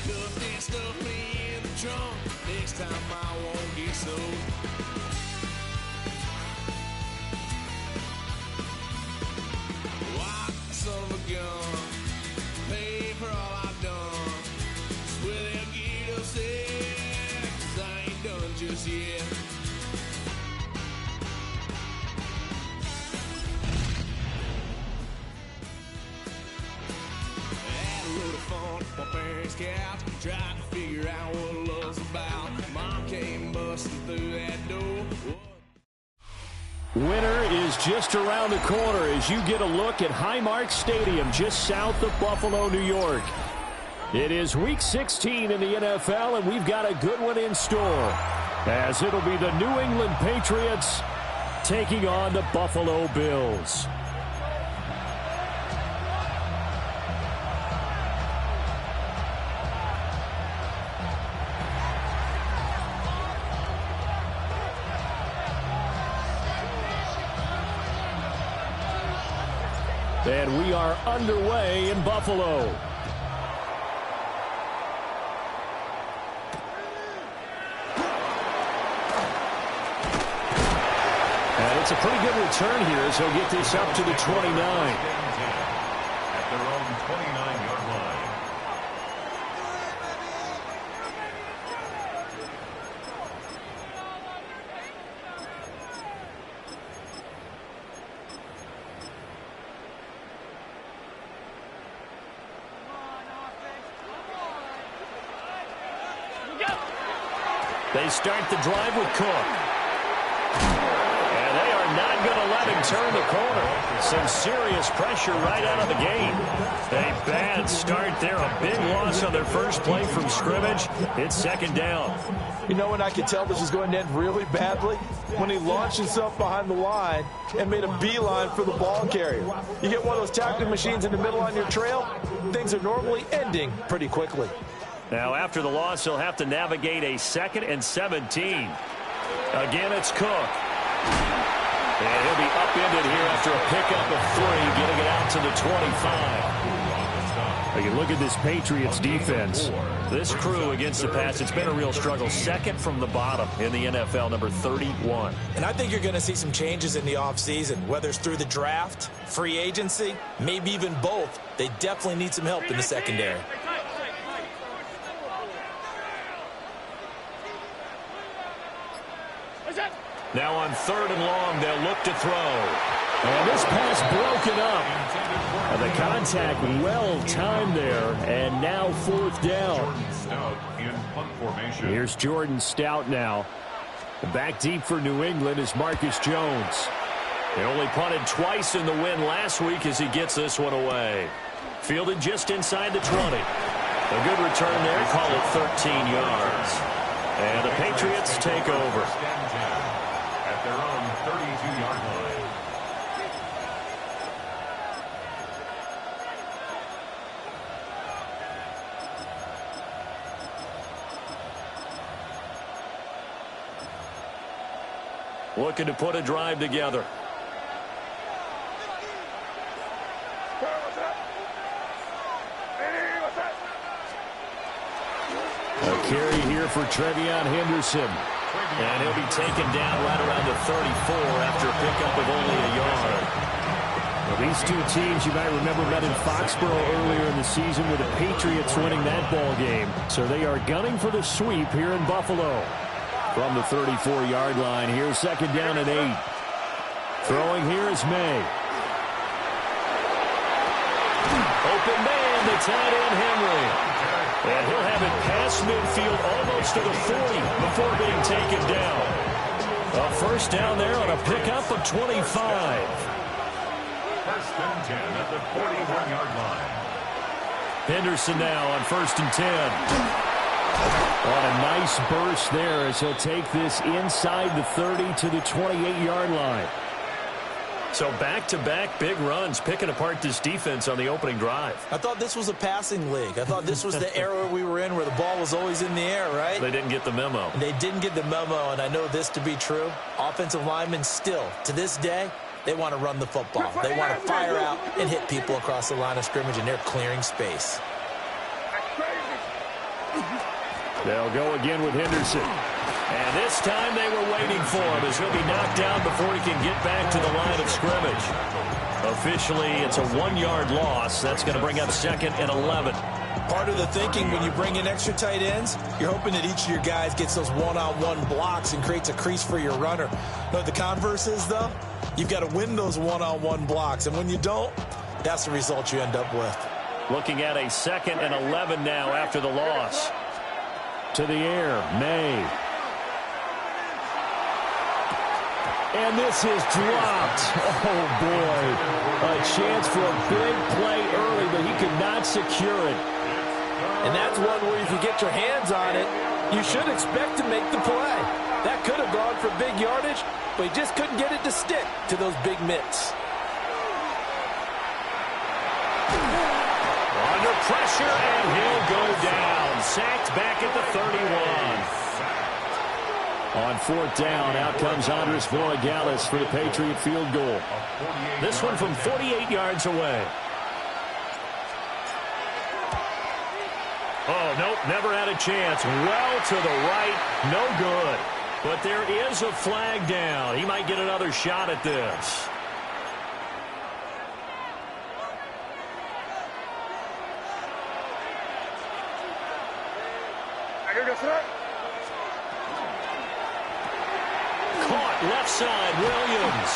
Cuffed and stuffed me in the trunk. Next time I won't get so. Wild son of a gun. Pay for all I've done. Swear they'll get upset. 'Cause I ain't done just yet. My parents' couch, tried to figure out what love's about. Mom came busting through that door. Winter is just around the corner as you get a look at Highmark Stadium just south of Buffalo, New York. It is Week 16 in the NFL, and we've got a good one in store, as it'll be the New England Patriots taking on the Buffalo Bills. And we are underway in Buffalo. And it's a pretty good return here as he'll get this up to the 29. At their own 29-yard line. They start the drive with Cook. And they are not going to let him turn the corner. Some serious pressure right out of the game. A bad start there. A big loss on their first play from scrimmage. It's second down. You know when I could tell this was going to end really badly? When he launched himself behind the line and made a beeline for the ball carrier. You get one of those tackling machines in the middle on your trail, things are normally ending pretty quickly. Now, after the loss, he'll have to navigate a 2nd and 17. Again, it's Cook. And he'll be upended here after a pickup of 3, getting it out to the 25. You look at this Patriots defense. This crew against the pass, it's been a real struggle. 2nd from the bottom in the NFL, number 31. And I think you're going to see some changes in the offseason, whether it's through the draft, free agency, maybe even both. They definitely need some help in the secondary. Now on 3rd and long, they'll look to throw. And this pass broken up. And the contact well-timed there, and now 4th down. Here's Jordan Stout now. Back deep for New England is Marcus Jones. He only punted twice in the win last week as he gets this one away. Fielded just inside the 20. A good return there, call it 13 yards. And the Patriots take over. At their own 32-yard line. Looking to put a drive together. A carry here for Trevion Henderson. And he'll be taken down right around the 34 after a pickup of only a yard. Well, these two teams, you might remember, met in Foxborough earlier in the season with the Patriots winning that ball game. So they are gunning for the sweep here in Buffalo. From the 34-yard line, here's 2nd down and 8. Throwing here is May. Open man, the tight end Henry. And he'll have it past midfield almost to the 40 before being taken down. A 1st down there on a pickup of 25. 1st and 10 at the 41-yard line. Henderson now on 1st and 10. On a nice burst there as he'll take this inside the 30 to the 28-yard line. So back-to-back big runs, picking apart this defense on the opening drive. I thought this was a passing league. I thought this was the era we were in where the ball was always in the air, right? They didn't get the memo. They didn't get the memo, and I know this to be true. Offensive linemen still, to this day, they want to run the football. They want to fire out and hit people across the line of scrimmage, and they're clearing space. They'll go again with Henderson. And this time they were waiting for him as he'll be knocked down before he can get back to the line of scrimmage. Officially, it's a 1-yard loss. That's going to bring up 2nd and 11. Part of the thinking when you bring in extra tight ends, you're hoping that each of your guys gets those one-on-one blocks and creates a crease for your runner. You know what the converse is, though? You've got to win those one-on-one blocks, and when you don't, that's the result you end up with. Looking at a 2nd and 11 now after the loss. To the air, May. And this is dropped. Oh, boy. A chance for a big play early, but he could not secure it. And that's one where if you get your hands on it, you should expect to make the play. That could have gone for big yardage, but he just couldn't get it to stick to those big mitts. Under pressure, and he'll go down. Sacked back at the 31. On 4th down, out comes Andres Borregales for the Patriot field goal. This one from 48 yards away. Oh, nope, never had a chance. Well to the right, no good. But there is a flag down. He might get another shot at this. Caught left side, Williams.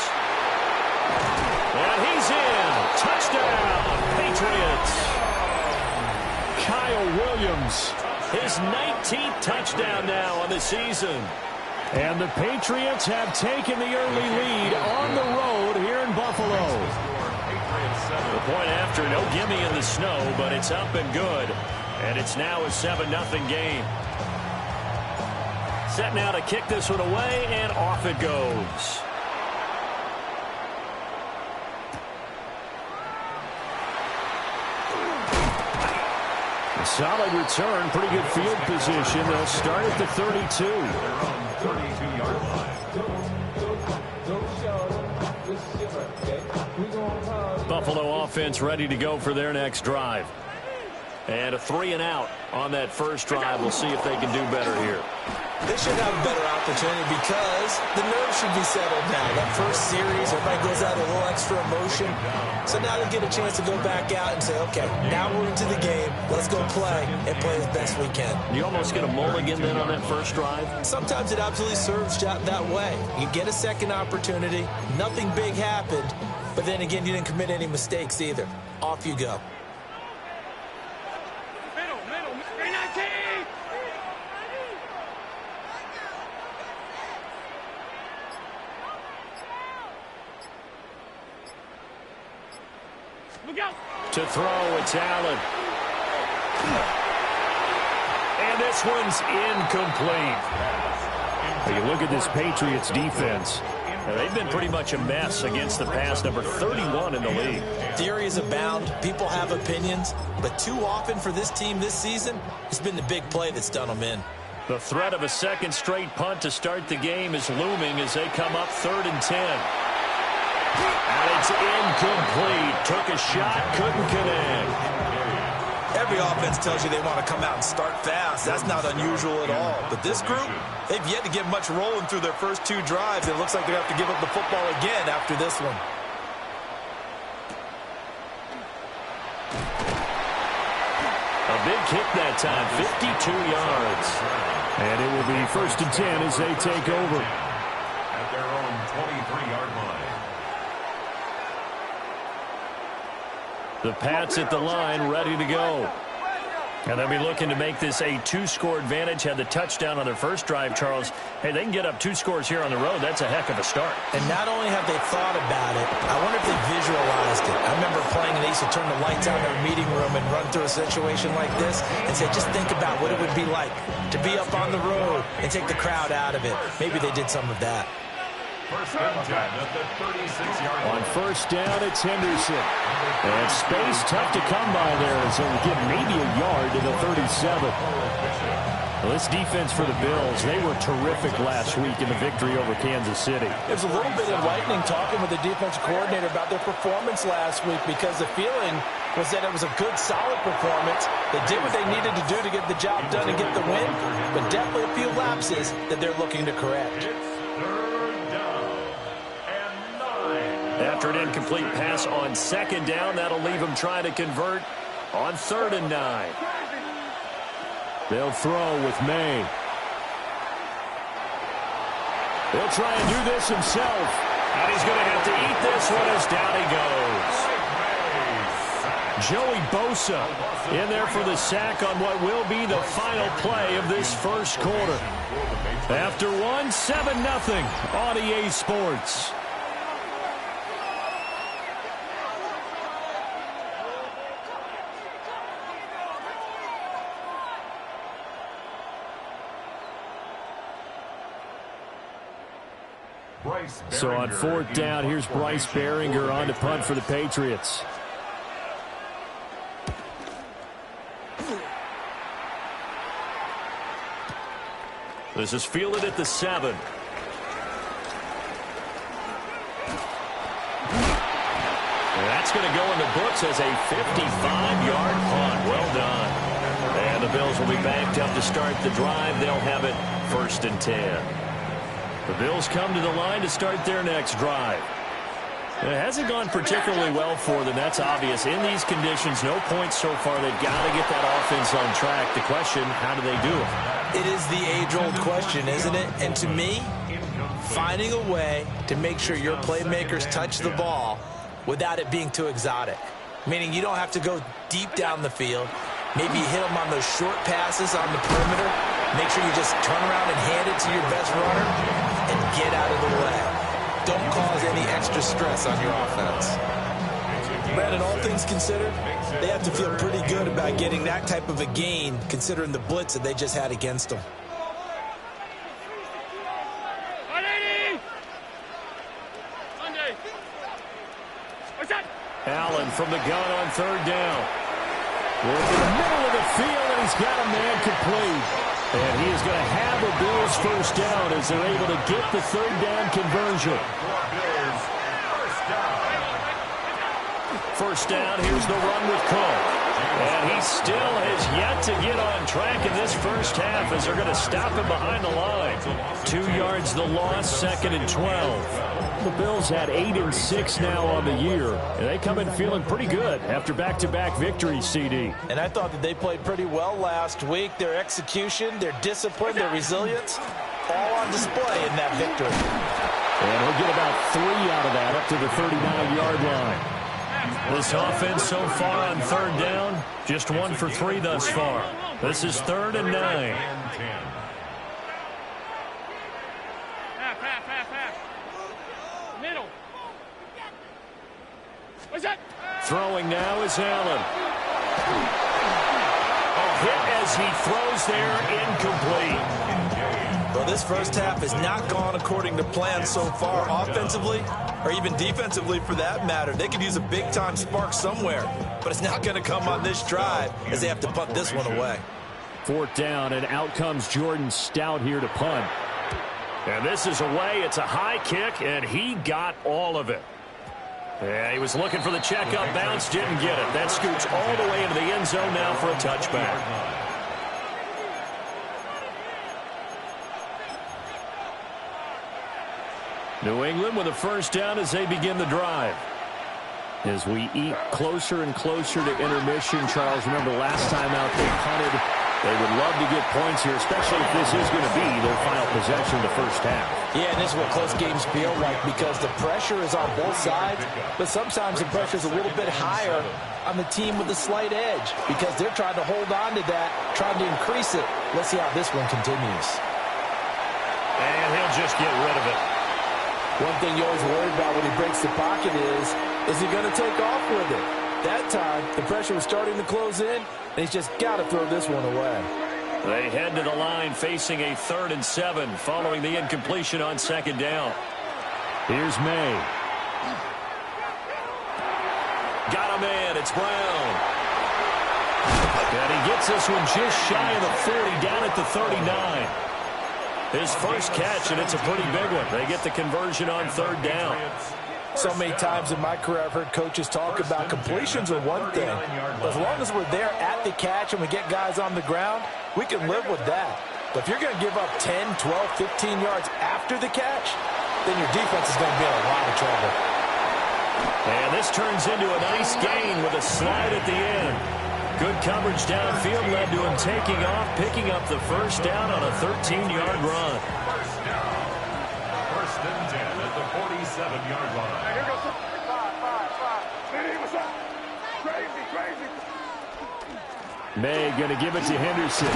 And he's in. Touchdown, Patriots. Kyle Williams, his 19th touchdown now on the season. And the Patriots have taken the early lead on the road here in Buffalo. The point after, no gimme in the snow, but it's up and good. And it's now a 7-0 game. Set now to kick this one away, and off it goes. A solid return, pretty good field position. They'll start at the 32. Buffalo offense ready to go for their next drive. And a 3-and-out on that first drive. We'll see if they can do better here. They should have a better opportunity because the nerves should be settled now. That first series, everybody goes out a little extra emotion. So now they get a chance to go back out and say, okay, now we're into the game. Let's go play and play as best we can. You almost get a mulligan then on that first drive? Sometimes it absolutely serves that way. You get a second opportunity. Nothing big happened. But then again, you didn't commit any mistakes either. Off you go. To throw, it's Allen. And this one's incomplete. You look at this Patriots defense. They've been pretty much a mess against the pass, number 31 in the league. Theories abound. People have opinions. But too often for this team this season, it's been the big play that's done them in. The threat of a second straight punt to start the game is looming as they come up 3rd and 10. And it's incomplete. Took a shot, couldn't connect. Every offense tells you they want to come out and start fast. That's not unusual at all. But this group, they've yet to get much rolling through their first 2 drives. It looks like they have to give up the football again after this one. A big kick that time, 52 yards. And it will be 1st and 10 as they take over. At their own 23-yard line. The Pats at the line, ready to go. And they'll be looking to make this a 2-score advantage. Had the touchdown on their first drive, Charles. Hey, they can get up 2 scores here on the road. That's a heck of a start. And not only have they thought about it, I wonder if they visualized it. I remember playing, and they used to turn the lights out in their meeting room and run through a situation like this and say, just think about what it would be like to be up on the road and take the crowd out of it. Maybe they did some of that. First and 10 at the 36-yard line. On first down, it's Henderson. And space tough to come by there, so we'll get maybe a yard to the 37. Well, this defense for the Bills, they were terrific last week in the victory over Kansas City. It was a little bit enlightening talking with the defensive coordinator about their performance last week because the feeling was that it was a good, solid performance. They did what they needed to do to get the job done and get the win, but definitely a few lapses that they're looking to correct. After an incomplete pass on second down, that'll leave them trying to convert on 3rd and 9. They'll throw with May. He'll try and do this himself. And he's going to have to eat this one as down he goes. Joey Bosa in there for the sack on what will be the final play of this first quarter. After one, 7-0 on EA Sports. So on 4th down, here's Bryce Behringer on to punt for the Patriots. This is fielded at the 7. That's going to go in the books as a 55-yard punt. Well done. And the Bills will be backed up to start the drive. They'll have it 1st and 10. The Bills come to the line to start their next drive. It hasn't gone particularly well for them. That's obvious. In these conditions, no points so far. They've got to get that offense on track. The question, how do they do it? It is the age-old question, isn't it? And to me, finding a way to make sure your playmakers touch the ball without it being too exotic. Meaning you don't have to go deep down the field. Maybe hit them on those short passes on the perimeter. Make sure you just turn around and hand it to your best runner and get out of the way. Don't cause any extra stress on your offense. Brandon, all things considered, they have to feel pretty good about getting that type of a gain considering the blitz that they just had against them. Allen from the gun on 3rd down. We're in the middle of the field, and he's got a man complete. And he is going to have a Bills first down as they're able to get the 3rd down conversion. First down, here's the run with Cook. And he still has yet to get on track in this first half as they're going to stop him behind the line. 2 yards the loss, 2nd and 12. The Bills had 8-6 now on the year, and they come in feeling pretty good after back-to-back victories, CD. And I thought that they played pretty well last week. Their execution, their discipline, their resilience, all on display in that victory. And he'll get about 3 out of that up to the 39-yard line. This offense so far on 3rd down, just 1 for 3 thus far. This is 3rd and 9. Middle. What's that? Throwing now is Allen. A hit as he throws there, incomplete. Well, this first half has not gone according to plan so far offensively, or even defensively for that matter. They could use a big-time spark somewhere, but it's not going to come on this drive as they have to punt this one away. 4th down, and out comes Jordan Stout here to punt. And this is away. It's a high kick, and he got all of it. Yeah, he was looking for the check-up bounce, didn't get it. That scoots all the way into the end zone now for a touchback. New England with a first down as they begin the drive. As we eat closer and closer to intermission, Charles, remember last time out they punted. They would love to get points here, especially if this is going to be their final possession of the first half. Yeah, and this is what close games feel like because the pressure is on both sides, but sometimes the pressure is a little bit higher on the team with a slight edge because they're trying to hold on to that, trying to increase it. Let's see how this one continues. And he'll just get rid of it. One thing you always worry about when he breaks the pocket is he going to take off with it? That time, the pressure was starting to close in, and he's just got to throw this one away. They head to the line facing a 3rd and 7 following the incompletion on 2nd down. Here's May. Got a man. It's Brown. And he gets this one just shy of the 40 down at the 39. His first catch, and it's a pretty big one. They get the conversion on 3rd down. So many times in my career, I've heard coaches talk about completions are one thing. As long as we're there at the catch and we get guys on the ground, we can live with that. But if you're going to give up 10, 12, 15 yards after the catch, then your defense is going to be in a lot of trouble. And this turns into a nice gain with a slide at the end. Good coverage downfield led to him taking off, picking up the first down on a 13-yard run. First and 10 at the 47-yard line. Here goes 5. What's up? Crazy. May going to give it to Henderson.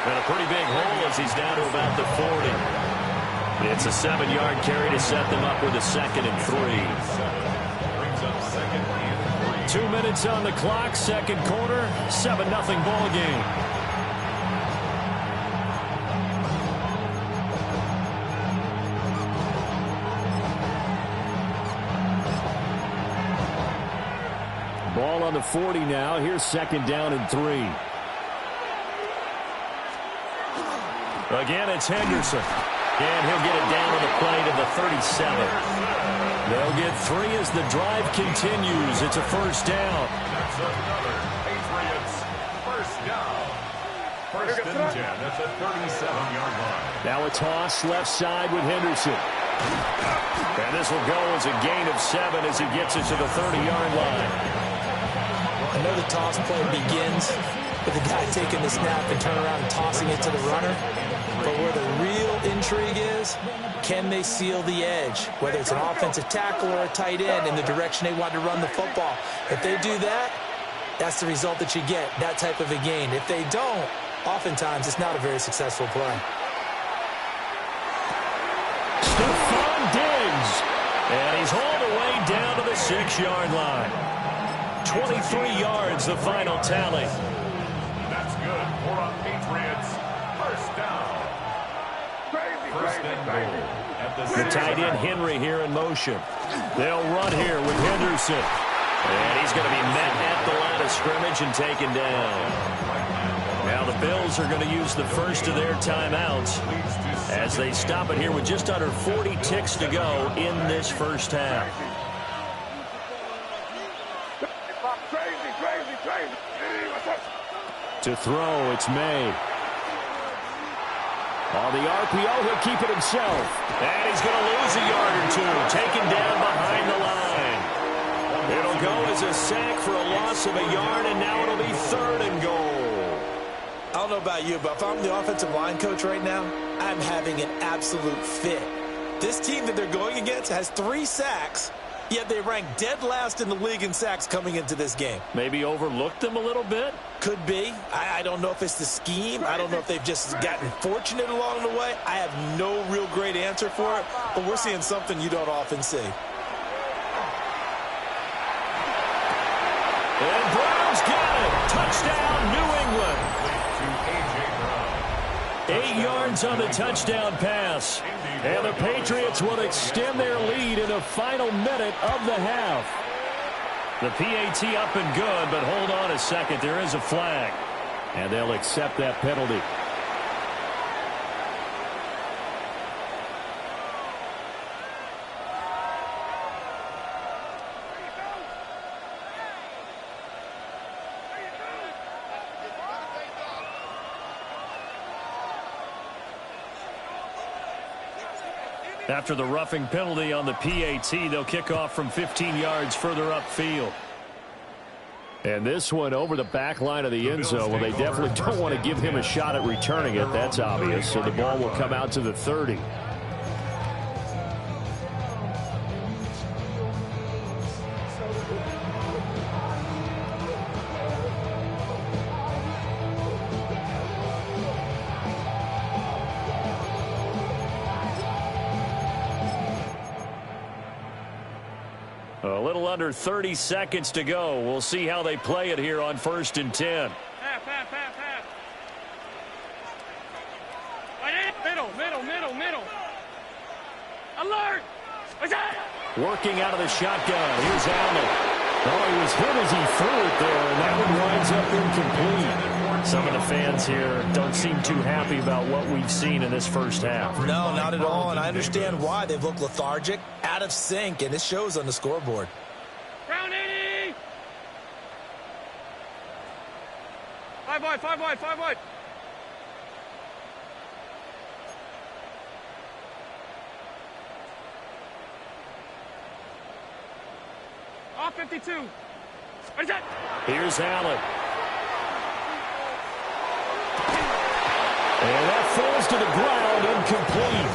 And a pretty big hole as he's down to about the 40. It's a 7-yard carry to set them up with a 2nd and 3. Brings up 2nd and 3. 2 minutes on the clock, second quarter, 7-0 ball game. Ball on the 40 now. Here's 2nd down and 3. Again, it's Henderson. And he'll get it down on the play to the 37. They'll get 3 as the drive continues. It's a first down. That's another Patriots first down. First and 10 at the 37-yard line. Now a toss left side with Henderson. And this will go as a gain of 7 as he gets it to the 30-yard line. I know the toss play begins with the guy taking the snap and turn around and tossing it to the runner. But where the real intrigue is, can they seal the edge? Whether it's an offensive tackle or a tight end in the direction they want to run the football. If they do that, that's the result that you get, that type of a gain. If they don't, oftentimes it's not a very successful play. Stephon Diggs. And he's hauled away down to the 6-yard line. 23 yards, the final tally. That's good for a Patriots first down. First and goal at the The tight end Henry here in motion. They'll run here with Henderson. And he's going to be met at the line of scrimmage and taken down. Now the Bills are going to use the first of their timeouts as they stop it here with just under 40 ticks to go in this first half. To throw, it's May. On the RPO, he'll keep it himself. And he's going to lose a yard or two, taken down behind the line. It'll go as a sack for a loss of a yard, and now it'll be 3rd and goal. I don't know about you, but if I'm the offensive line coach right now, I'm having an absolute fit. This team that they're going against has 3 sacks, yet they rank dead last in the league in sacks coming into this game. Maybe overlooked them a little bit? Could be. I don't know if it's the scheme. I don't know if they've just gotten fortunate along the way. I have no real great answer for it, but we're seeing something you don't often see. And Brown's got it. Touchdown, New England. 8 yards on the touchdown pass. And the Patriots will extend their lead in the final minute of the half. The PAT up and good, but hold on a second. There is a flag. And they'll accept that penalty. After the roughing penalty on the PAT, they'll kick off from 15 yards further upfield. And this one over the back line of the end zone. Well, they definitely don't want to give him a shot at returning it. That's obvious. So the ball will come out to the 30. A little under 30 seconds to go. We'll see how they play it here on 1st and 10. Half. Middle. Alert! Working out of the shotgun. Here's Allen. Oh, he was hit as he threw it there, and that one winds up incomplete. Some of the fans here don't seem too happy about what we've seen in this first half. No, not at all, and I understand why. They've looked lethargic, out of sync, and it shows on the scoreboard. Round 80! 5 wide, 5 wide, 5 wide. Off 52. What is that? Here's Allen. And that falls to the ground, incomplete.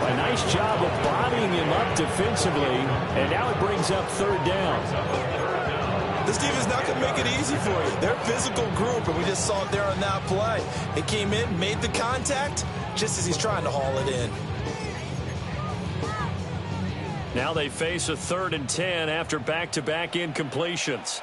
A nice job of bodying him up defensively, and now it brings up third down. This defense not going to make it easy for you. They're a physical group, and we just saw it there on that play. It came in, made the contact, just as he's trying to haul it in. Now they face a 3rd and 10 after back-to-back incompletions.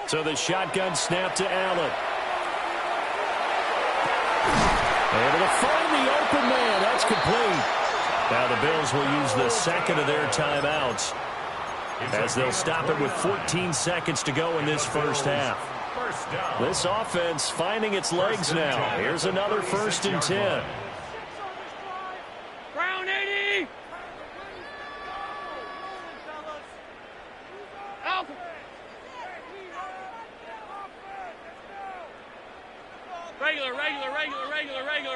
So the shotgun snap to Allen. Able to find the open man. That's complete. Now the Bills will use the second of their timeouts as they'll stop it with 14 seconds to go in this first half. This offense finding its legs now. Here's another 1st and 10. Round 80! Out!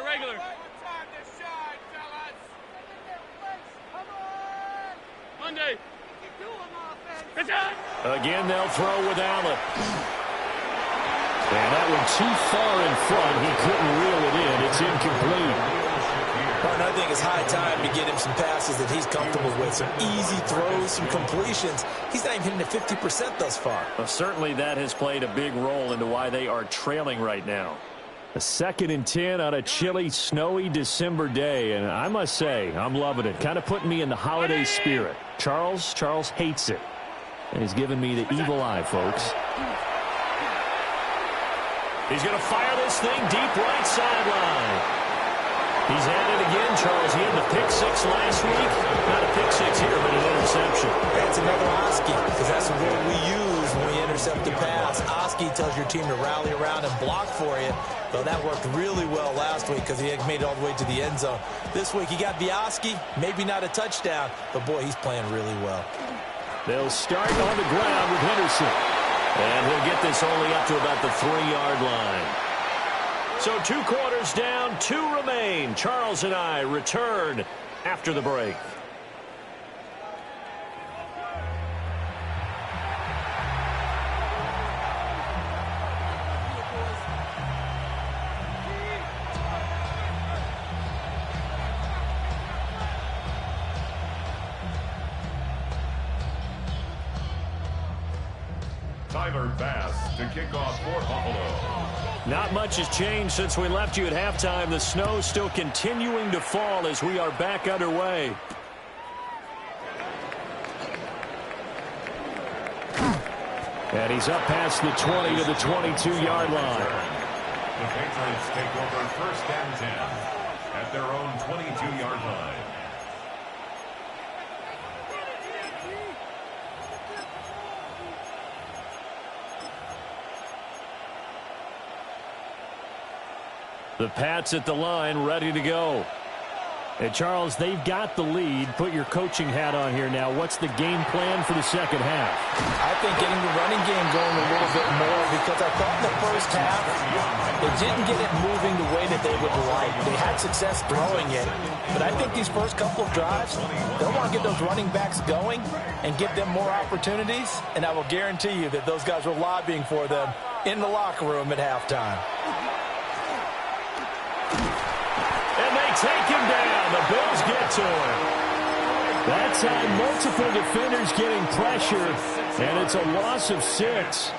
Regular. Monday. Again, they'll throw with Allen. And that one too far in front. He couldn't reel it in. It's incomplete. Martin, I think it's high time to get him some passes that he's comfortable with. Some easy throws, some completions. He's not even hitting at 50% thus far. Well, certainly that has played a big role into why they are trailing right now. A 2nd and 10 on a chilly, snowy December day. And I must say, I'm loving it. Kind of putting me in the holiday spirit. Charles hates it. And he's giving me the evil eye, folks. He's going to fire this thing deep right sideline. He's at it again, Charles. He had the pick 6 last week. Not a pick 6 here, but an interception. That's another Oski, because that's the word we use when we intercept the pass. Oski tells your team to rally around and block for you. Well, that worked really well last week because he had made it all the way to the end zone. This week he got the Oski, maybe not a touchdown, but boy, he's playing really well. They'll start on the ground with Henderson. And he'll get this only up to about the 3-yard line. So 2 quarters down, 2 remain. Charles and I return after the break. Bass to kick off for Buffalo. Not much has changed since we left you at halftime. The snow still continuing to fall as we are back underway. And he's up past the 20 to the 22-yard line. The Patriots take over 1st and 10 at their own 22-yard line. The Pats at the line, ready to go. And, Charles, they've got the lead. Put your coaching hat on here now. What's the game plan for the second half? I think getting the running game going a little bit more because I thought in the first half they didn't get it moving the way that they would like. They had success throwing it, but I think these first couple of drives, they'll want to get those running backs going and give them more opportunities, and I will guarantee you that those guys were lobbying for them in the locker room at halftime. And they take him down. The Bills get to him. That time, multiple defenders getting pressure, and it's a loss of 6.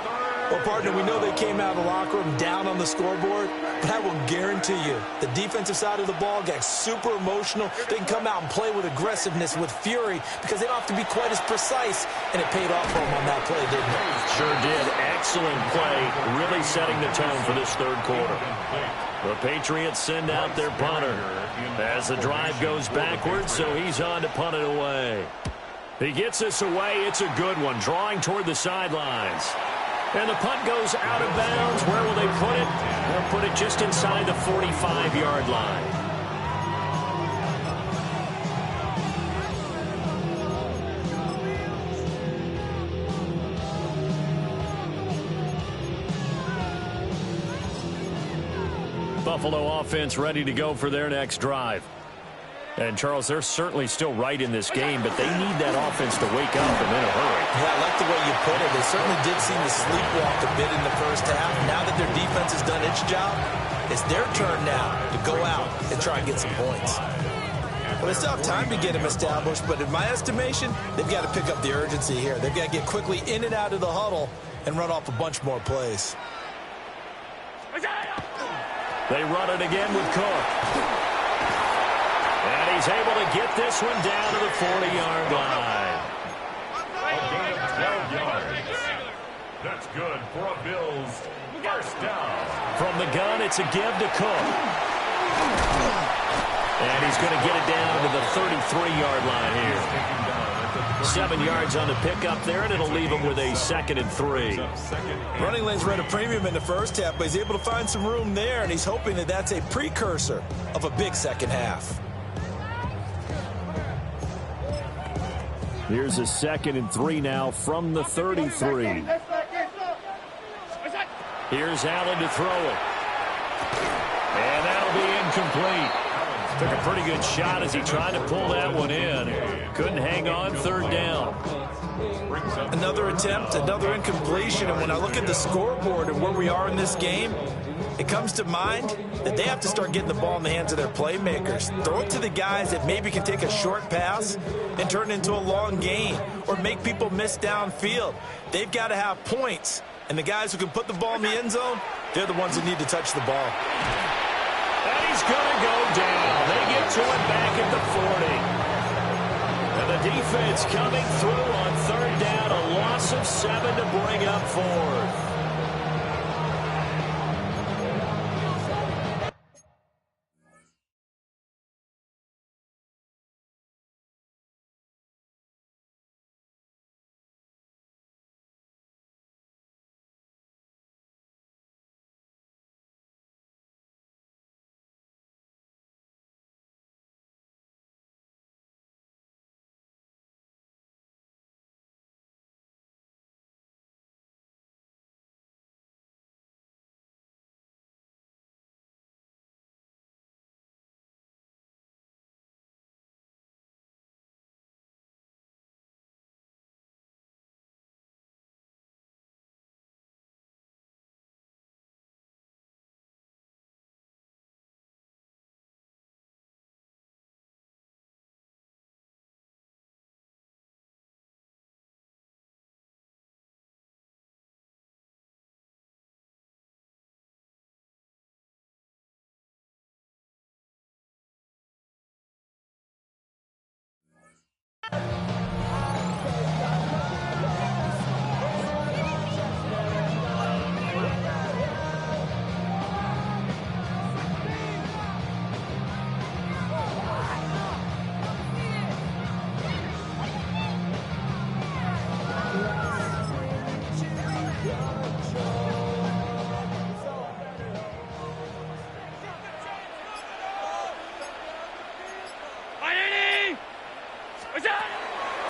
Well, partner, we know they came out of the locker room down on the scoreboard, but I will guarantee you the defensive side of the ball got super emotional. They can come out and play with aggressiveness, with fury, because they don't have to be quite as precise, and it paid off for them on that play, didn't it? Sure did. Excellent play, really setting the tone for this third quarter. The Patriots send out their punter as the drive goes backwards, so he's on to punt it away. He gets this away. It's a good one, drawing toward the sidelines. And the punt goes out of bounds. Where will they put it? They'll put it just inside the 45-yard line. Buffalo offense ready to go for their next drive. And, Charles, they're certainly still right in this game, but they need that offense to wake up and in a hurry. Yeah, I like the way you put it. They certainly did seem to sleepwalk a bit in the first half. Now that their defense has done its job, it's their turn now to go out and try and get some points. Well, they still have time to get them established, but in my estimation, they've got to pick up the urgency here. They've got to get quickly in and out of the huddle and run off a bunch more plays. They run it again with Cook. And he's able to get this one down to the 40-yard line. A gain of 12 yards. That's good for a Bills first down. From the gun, it's a give to Cook. And he's going to get it down to the 33-yard line here. 7 yards on the pickup there, and it'll leave him with a 2nd and 3. Running lanes were at a premium in the first half, but he's able to find some room there, and he's hoping that that's a precursor of a big second half. Here's a 2nd and 3 now from the 33. Here's Allen to throw it. And that'll be incomplete. Took a pretty good shot as he tried to pull that one in. Couldn't hang on, 3rd down. Another attempt, another incompletion, and when I look at the scoreboard and where we are in this game, it comes to mind that they have to start getting the ball in the hands of their playmakers. Throw it to the guys that maybe can take a short pass and turn it into a long gain or make people miss downfield. They've got to have points, and the guys who can put the ball in the end zone, they're the ones that need to touch the ball. And he's going to go down. They get to it back at the 40. And the defense coming through on 3rd down. A loss of 7 to bring up 4th.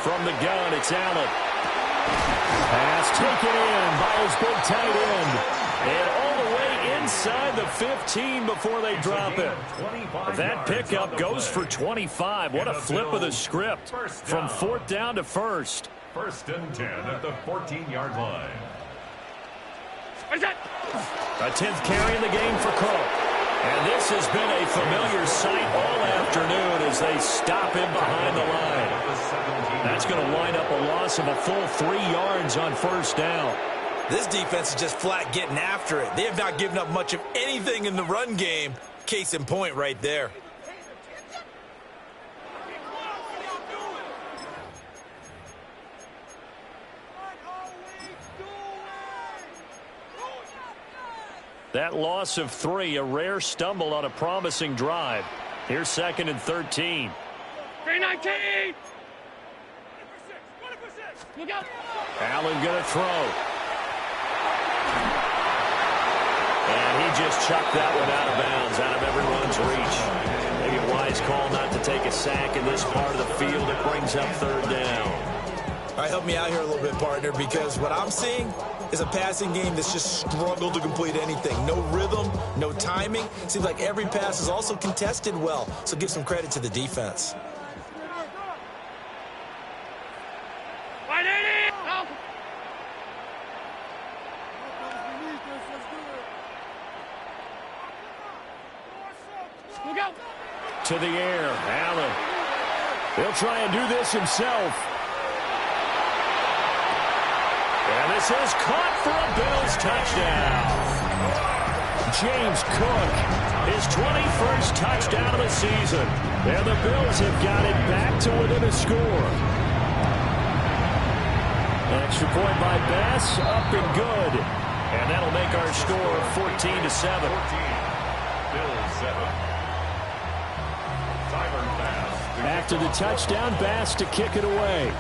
From the gun, it's Allen. Pass taken in by his big tight end. And all the way inside the 15 before they drop it. That pickup goes for 25. What a flip of the script. From 4th down to 1st. 1st and 10 at the 14-yard line. A 10th carry in the game for Cook. And this has been a familiar sight all afternoon as they stop him behind the line. That's going to wind up a loss of a full 3 yards on 1st down. This defense is just flat getting after it. They have not given up much of anything in the run game. Case in point right there. That loss of 3, a rare stumble on a promising drive. Here's 2nd and 13. 319! Look out! Allen going to throw. And he just chucked that one out of bounds, out of everyone's reach. Maybe a wise call not to take a sack in this part of the field. It brings up 3rd down. All right, help me out here a little bit, partner, because what I'm seeing is a passing game that's just struggled to complete anything. No rhythm, no timing. Seems like every pass is also contested well, so give some credit to the defense. To the air, Allen. He'll try and do this himself. And this is caught for a Bills touchdown. James Cook, his 21st touchdown of the season. And the Bills have got it back to within a score. Extra point by Bass, up and good. And that'll make our score 14-7. 14, Bills 7. After the touchdown, Bass to kick it away.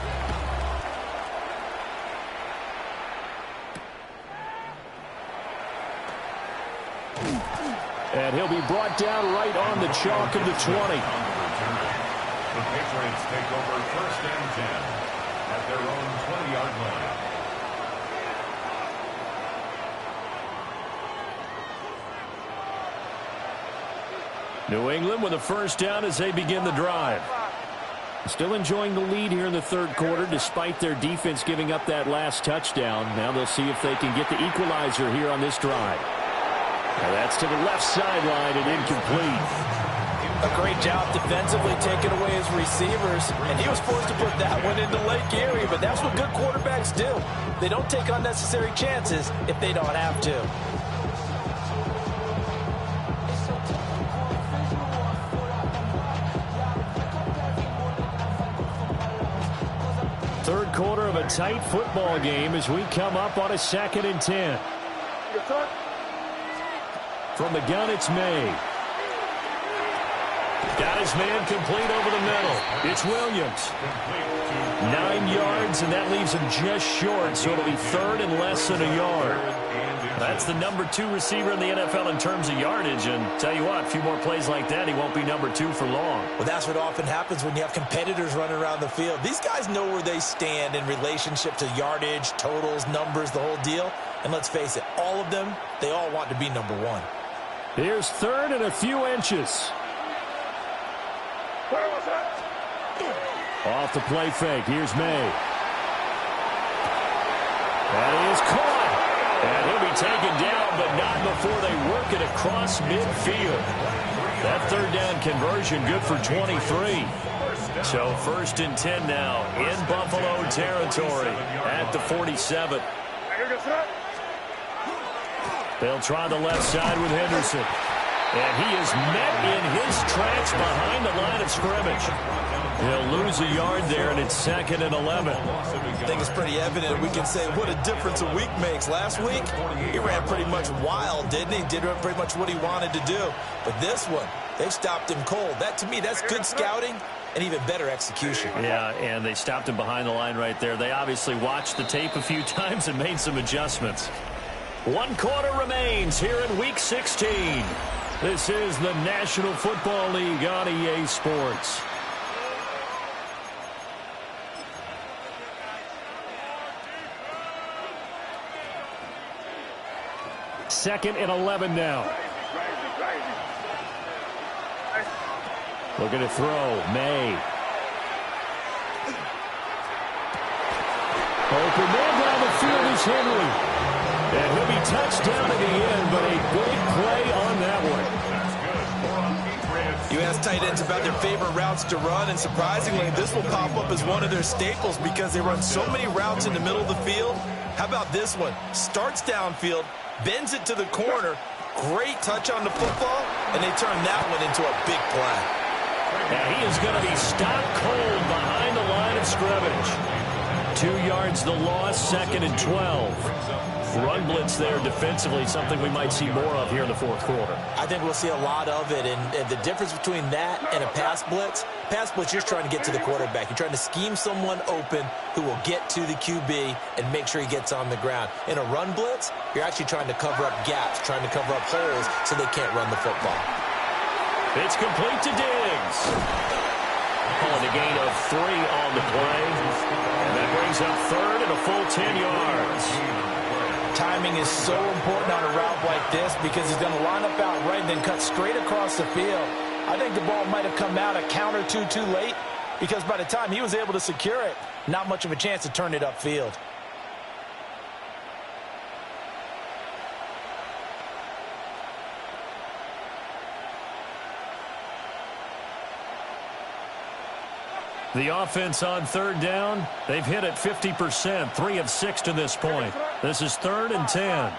And he'll be brought down right on the chalk of the 20. The Patriots take over 1st and 10 at their own 20-yard line. New England with a 1st down as they begin the drive. Still enjoying the lead here in the 3rd quarter despite their defense giving up that last touchdown. Now they'll see if they can get the equalizer here on this drive. Now that's to the left sideline and incomplete. A great job defensively taking away his receivers, and he was forced to put that one into Lake Erie, but that's what good quarterbacks do. They don't take unnecessary chances if they don't have to. 3rd quarter of a tight football game as we come up on a 2nd and 10. From the gun, it's May. Got his man complete over the middle. It's Williams. 9 yards, and that leaves him just short, so it'll be 3rd and less than a yard. That's the number 2 receiver in the NFL in terms of yardage, and tell you what, a few more plays like that, he won't be number 2 for long. Well, that's what often happens when you have competitors running around the field. These guys know where they stand in relationship to yardage, totals, numbers, the whole deal. And let's face it, all of them, they all want to be number 1. Here's 3rd and a few inches. Off the play fake. Here's May. That is caught. And he'll be taken down, but not before they work it across midfield. That 3rd down conversion good for 23. So 1st and 10 now in Buffalo territory at the 47. They'll try the left side with Henderson. And he is met in his tracks behind the line of scrimmage. He'll lose a yard there, and it's 2nd and 11. I think it's pretty evident. We can say what a difference a week makes. Last week, he ran pretty much wild, didn't he? Did pretty much what he wanted to do. But this one, they stopped him cold. That, to me, that's good scouting and even better execution. Yeah, and they stopped him behind the line right there. They obviously watched the tape a few times and made some adjustments. 1 quarter remains here in Week 16. This is the National Football League on EA Sports. Second and 11 now. Looking to throw. May. Open man down the field is Henry. And he'll be touched down at the end, but a big play on that one. You ask tight ends about their favorite routes to run, and surprisingly, this will pop up as one of their staples because they run so many routes in the middle of the field. How about this one? Starts downfield, bends it to the corner, great touch on the football, and they turn that one into a big play. And he is going to be stopped cold behind the line of scrimmage. 2 yards the loss, 2nd and 12. run blitz there defensively, something we might see more of here in the fourth quarter. I think we'll see a lot of it, and the difference between that and a pass blitz, you're trying to get to the quarterback. You're trying to scheme someone open who will get to the QB and make sure he gets on the ground. In a run blitz, you're actually trying to cover up gaps, trying to cover up holes so they can't run the football. It's complete to Diggs. Calling a gain of 3 on the play. And that brings up third and a full 10 yards. Timing is so important on a route like this because he's going to line up out right and then cut straight across the field. I think the ball might have come out a count or two too late because by the time he was able to secure it, not much of a chance to turn it upfield. The offense on third down, they've hit it 50%, 3 of 6 to this point. This is 3rd and 10.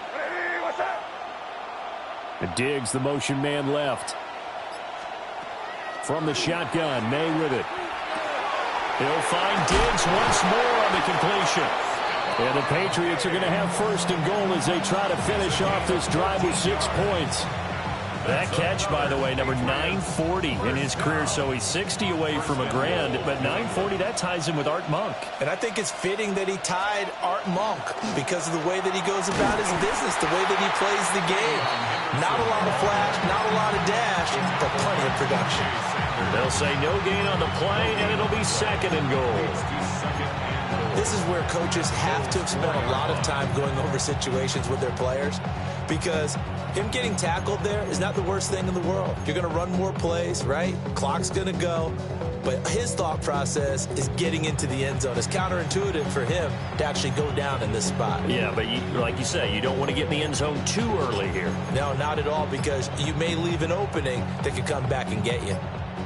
And Diggs, the motion man left. From the shotgun, May with it. He'll find Diggs once more on the completion. And the Patriots are going to have 1st and goal as they try to finish off this drive with 6 points. That catch, by the way, number 940 in his career, so he's 60 away from a grand, but 940, that ties him with Art Monk. And I think it's fitting that he tied Art Monk because of the way that he goes about his business, the way that he plays the game. Not a lot of flash, not a lot of dash, but plenty of production. They'll say no gain on the play, and it'll be 2nd and goal. This is where coaches have to have spent a lot of time going over situations with their players because him getting tackled there is not the worst thing in the world. You're going to run more plays, right? Clock's going to go. But his thought process is getting into the end zone. It's counterintuitive for him to actually go down in this spot. Yeah, but like you say, you don't want to get in the end zone too early here. No, not at all, because you may leave an opening that could come back and get you.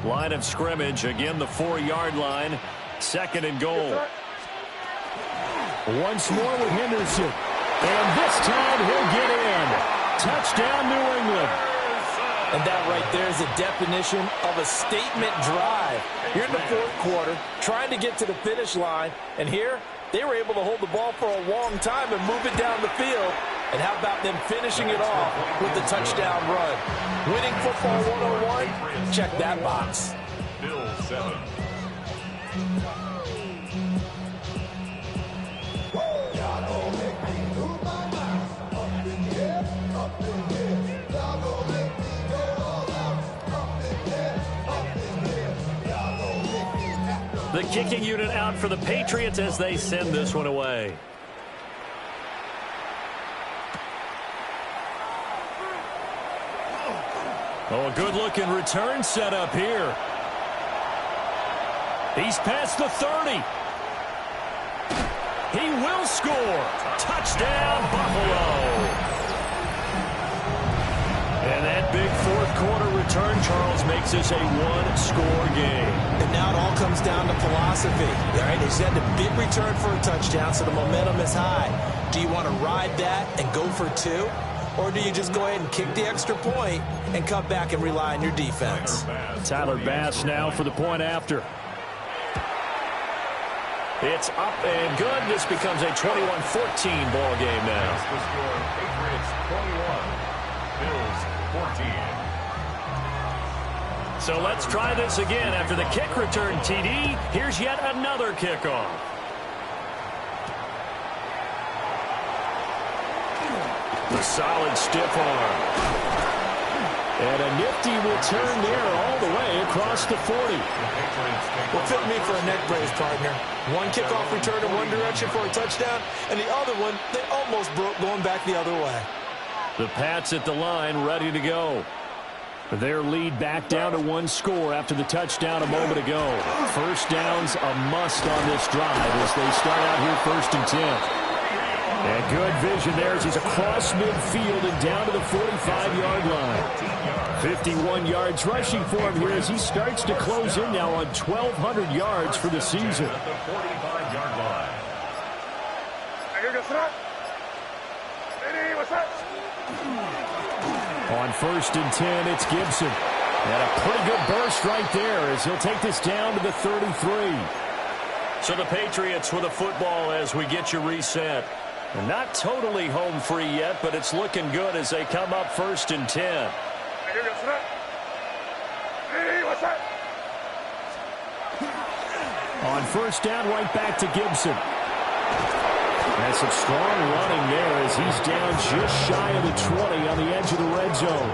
Line of scrimmage, again the 4-yard line. 2nd and goal. Once more with Henderson. And this time he'll get in. Touchdown, New England. And that right there is a definition of a statement drive. You're in the 4th quarter, trying to get to the finish line, and here they were able to hold the ball for a long time and move it down the field. And how about them finishing it off with the touchdown run? Winning football 101, check that box. Bill 7. The kicking unit out for the Patriots as they send this one away. Oh, a good-looking return set up here. He's past the 30. He will score. Touchdown, Buffalo. And that big 4th quarter return, Charles, makes this a 1-score game. And now it all comes down to philosophy. All right, he's had a big return for a touchdown, so the momentum is high. Do you want to ride that and go for 2? Or do you just go ahead and kick the extra point and come back and rely on your defense? Tyler Bass now for the point after. It's up and good. This becomes a 21-14 ball game now. The score, Patriots 21, Bills 14. So let's try this again. After the kick return TD, here's yet another kickoff. The solid stiff arm. And a nifty return there all the way across the 40. Well, fit me for a neck brace, partner. One kickoff return in one direction for a touchdown, and the other one, they almost broke going back the other way. The Pats at the line, ready to go. Their lead back down to 1 score after the touchdown a moment ago. First down's a must on this drive as they start out here 1st and 10. And good vision there as he's across midfield and down to the 45-yard line. 51 yards rushing for him here as he starts to close in now on 1,200 yards for the season. At the 45-yard line. On 1st and 10, it's Gibson. And a pretty good burst right there as he'll take this down to the 33. So the Patriots with a football as we get you reset. And not totally home free yet, but it's looking good as they come up 1st and 10. On 1st down, right back to Gibson. And some strong running there as he's down just shy of the 20 on the edge of the red zone.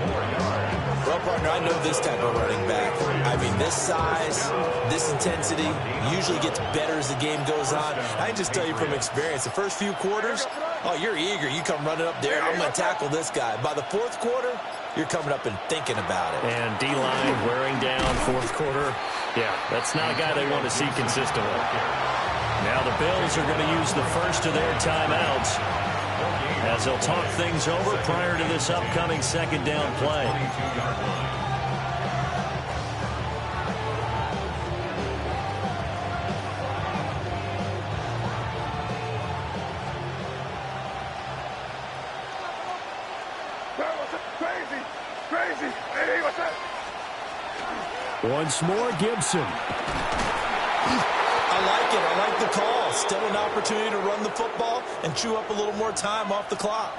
Well, partner, I know this type of running back. I mean, this size, this intensity usually gets better as the game goes on. I can just tell you from experience, the first few quarters, oh, you're eager. You come running up there, I'm going to tackle this guy. By the 4th quarter, you're coming up and thinking about it. And D-line wearing down 4th quarter. Yeah, that's not a guy they want to see consistently. Now the Bills are going to use the first of their timeouts as they'll talk things over prior to this upcoming 2nd down play. Once more, Gibson. I like it. I like the call. Still an opportunity to run the football and chew up a little more time off the clock.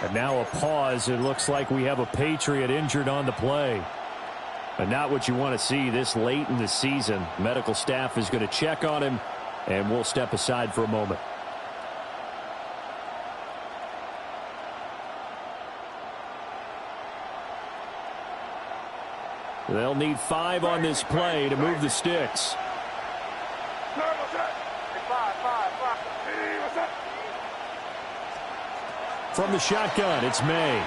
And now a pause. It looks like we have a Patriot injured on the play. But not what you want to see this late in the season. Medical staff is going to check on him, and we'll step aside for a moment. They'll need 5 on this play to move the sticks. From the shotgun, it's May.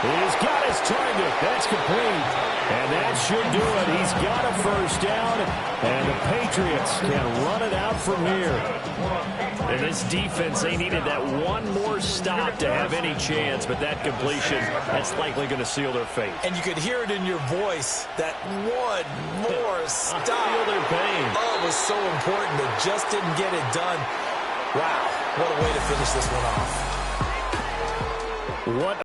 He's got his target. That's complete. And that should do it. He's got a 1st down, and the Patriots can run it out from here. And this defense, they needed that one more stop to have any chance, but that completion, that's likely going to seal their fate. And you could hear it in your voice, that one more stop. I feel their pain. Oh, it was so important. They just didn't get it done. Wow, what a way to finish this one off. What